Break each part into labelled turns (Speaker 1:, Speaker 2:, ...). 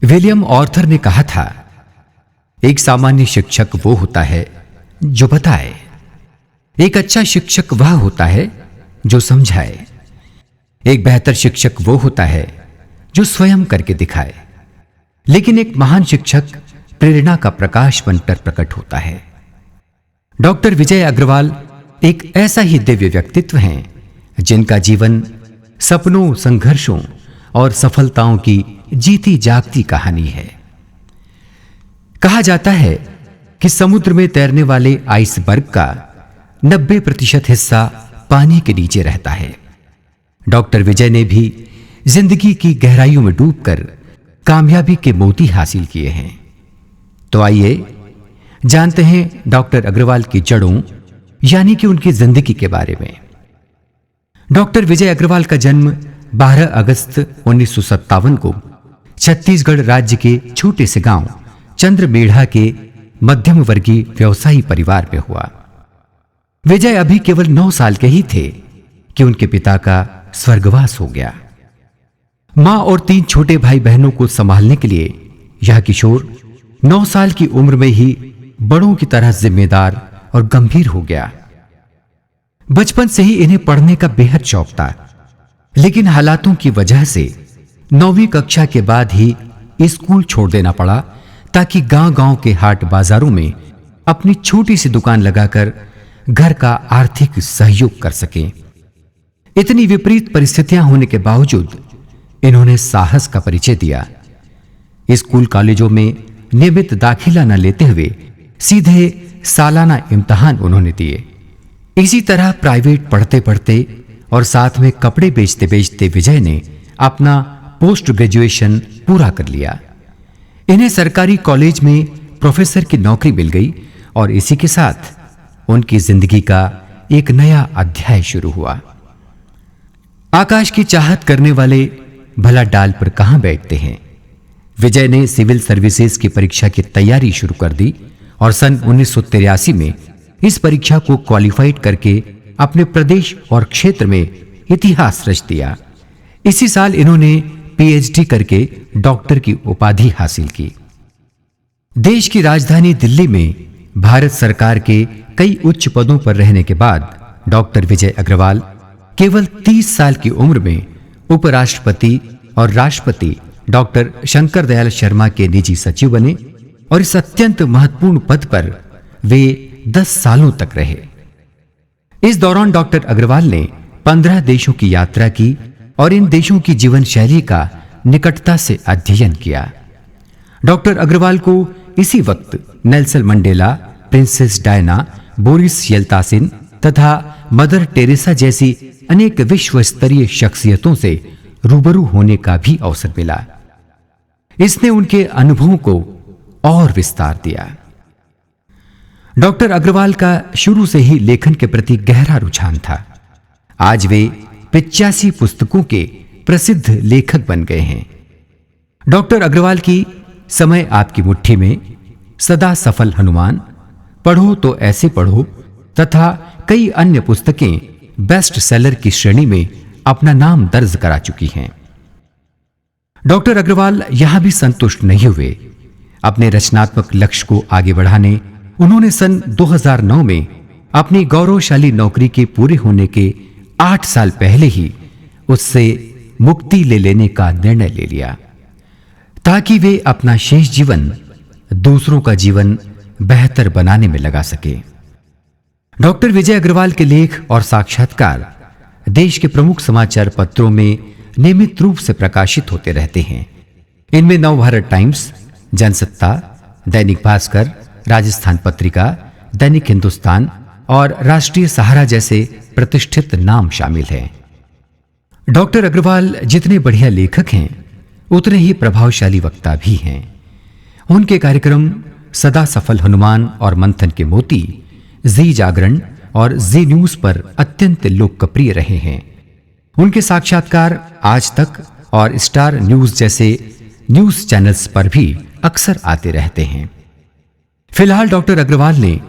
Speaker 1: William Arthur ने कहा था, एक सामान्य शिक्षक वो होता है जो बताए, एक अच्छा शिक्षक वह होता है जो समझाए, एक बेहतर शिक्षक वो होता है जो स्वयं करके दिखाए, लेकिन एक महान शिक्षक प्रेरणा का प्रकाश बनकर प्रकट होता है। डॉक्टर विजय अग्रवाल एक ऐसा ही दिव्य व्यक्तित्व हैं जिनका जीवन सपनों, संघर्षों और सफलताओं की जीती जागती कहानी है। कहा जाता है कि समुद्र में तैरने वाले आइसबर्ग का 90% हिस्सा पानी के नीचे रहता है। डॉक्टर विजय ने भी जिंदगी की गहराइयों में डूबकर कामयाबी के मोती हासिल किए हैं। तो आइए जानते हैं डॉक्टर अग्रवाल की जड़ों यानी कि उनकी जिंदगी के बारे में। डॉक्टर विजय अग्रवाल का जन्म 12 अगस्त 1957 को छत्तीसगढ़ राज्य के छोटे से गांव चंद्रमेढ़ा के मध्यम वर्गीय व्यवसायी परिवार में हुआ। विजय अभी केवल 9 साल के ही थे कि उनके पिता का स्वर्गवास हो गया। मां और 3 छोटे भाई बहनों को संभालने के लिए यह किशोर 9 साल की उम्र में ही बड़ों की तरह जिम्मेदार और गंभीर हो गया। बचपन से ही इन्हें पढ़ने का बेहद शौक था, लेकिन हालातों की वजह से 9वीं कक्षा के बाद ही स्कूल छोड़ देना पड़ा ताकि गांव-गांव के हाट बाजारों में अपनी छोटी सी दुकान लगाकर घर का आर्थिक सहयोग कर सकें। इतनी विपरीत परिस्थितियां होने के बावजूद इन्होंने साहस का परिचय दिया। स्कूल कॉलेजों में नियमित दाखिला न लेते हुए सीधे सालाना इम्तिहान उन्होंने दिए। इसी तरह प्राइवेट पढ़ते पढ़ते और साथ में कपड़े बेचते बेचते विजय ने अपना पोस्ट ग्रेजुएशन पूरा कर लिया। इन्हें सरकारी कॉलेज में प्रोफेसर की नौकरी मिल गई और इसी के साथ उनकी जिंदगी का एक नया अध्याय शुरू हुआ। आकाश की चाहत करने वाले भला डाल पर कहां बैठते हैं। विजय ने सिविल सर्विसेज की परीक्षा की तैयारी शुरू कर दी और सन 1983 में इस परीक्षा को क्वालिफाइड करके अपने प्रदेश और क्षेत्र में इतिहास रच दिया। इसी साल इन्होंने पीएचडी करके डॉक्टर की उपाधि हासिल की। देश की राजधानी दिल्ली में भारत सरकार के कई उच्च पदों पर रहने के बाद डॉक्टर विजय अग्रवाल केवल 30 साल की उम्र में उपराष्ट्रपति और राष्ट्रपति डॉक्टर शंकर दयाल शर्मा के निजी सचिव बने और इस अत्यंत महत्वपूर्ण पद पर वे 10 सालों तक रहे। इस दौरान डॉक्टर अग्रवाल ने 15 देशों की यात्रा की और इन देशों की जीवन शैली का निकटता से अध्ययन किया। डॉक्टर अग्रवाल को इसी वक्त Nelson Mandela, princess Diana, Boris Yeltsin तथा मदर टेरेसा जैसी अनेक विश्व स्तरीय शख्सियतों से रूबरू होने का भी अवसर मिला। इसने उनके अनुभवों को और विस्तार दिया। डॉक्टर अग्रवाल का शुरू से ही लेखन के प्रति गहरा रुझान था। आज वे 85 पुस्तकों के प्रसिद्ध लेखक बन गए हैं। डॉक्टर अग्रवाल की समय आपकी मुट्ठी में, सदा सफल हनुमान, पढ़ो तो ऐसे पढ़ो तथा कई अन्य पुस्तकें बेस्ट सेलर की श्रेणी में अपना नाम दर्ज करा चुकी हैं। डॉक्टर अग्रवाल यहां भी संतुष्ट नहीं हुए। अपने रचनात्मक लक्ष्य को आगे बढ़ाने उन्होंने सन 2009 में अपनी गौरवशाली नौकरी के पूरे होने के 8 साल पहले ही उससे मुक्ति ले लेने का निर्णय ले लिया ताकि वे अपना शेष जीवन दूसरों का जीवन बेहतर बनाने में लगा सके। डॉक्टर विजय अग्रवाल के लेख और साक्षात्कार देश के प्रमुख समाचार पत्रों में नियमित रूप से प्रकाशित होते रहते हैं। इनमें नवभारत टाइम्स, जनसत्ता, दैनिक भास्कर, राजस्थान पत्रिका, दैनिक हिंदुस्तान और राष्ट्रीय सहारा जैसे प्रतिष्ठित नाम शामिल हैं। डॉक्टर अग्रवाल जितने बढ़िया लेखक हैं उतने ही प्रभावशाली वक्ता भी हैं। उनके कार्यक्रम सदा सफल हनुमान और मंथन के मोती जी जागरण और जी न्यूज पर अत्यंत लोकप्रिय रहे हैं। उनके साक्षात्कार आज तक और स्टार न्यूज जैसे न्यूज चैनल्स पर भी अक्सर आते रहते हैं। फिलहाल डॉक्टर अग्रवाल ने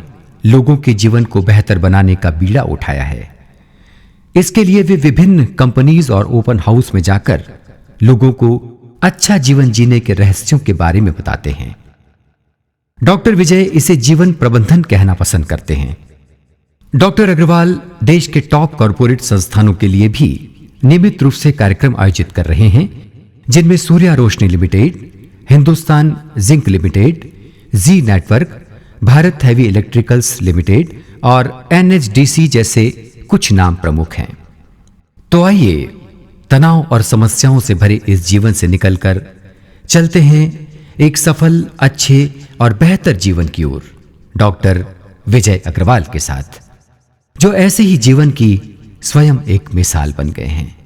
Speaker 1: लोगों के जीवन को बेहतर बनाने का बीड़ा उठाया है। इसके लिए वे विभिन्न कंपनीज और ओपन हाउस में जाकर लोगों को अच्छा जीवन जीने के रहस्यों के बारे में बताते हैं। डॉक्टर विजय इसे जीवन प्रबंधन कहना पसंद करते हैं। डॉक्टर अग्रवाल देश के टॉप कॉरपोरेट संस्थानों के लिए भी नियमित रूप से कार्यक्रम आयोजित कर रहे हैं, जिनमें Surya Roshni limited, Hindustan zinc limited, Zee network, Bharat heavy electricals limited और एनएचडीसी जैसे कुछ नाम प्रमुख हैं। तो आइए तनाव और समस्याओं से भरे इस जीवन से निकलकर चलते हैं एक सफल, अच्छे और बेहतर जीवन की ओर डॉक्टर विजय अग्रवाल के साथ, जो ऐसे ही जीवन की स्वयं एक मिसाल बन गए हैं।